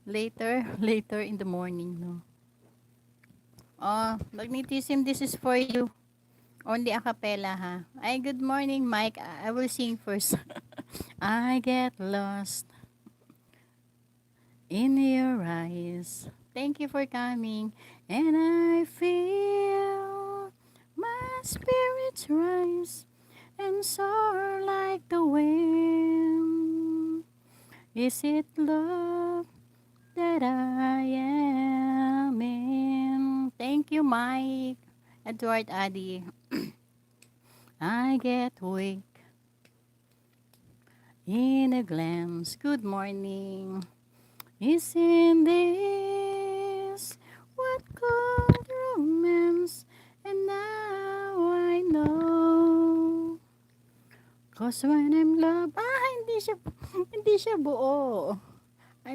Later in the morning, no? Oh, Magnetism, this is for you. Only a cappella, ha? Ay, good morning, Mike. I will sing first. I get lost in your eyes. Thank you for coming. And I feel my spirits rise and soar like the wind. Is it love that I am in? Thank you, Mike. Edward Addy. I get weak in a glance. Good morning. Isn't this what called romance? And now I know. 'Cause when I'm loved, hindi siya buo.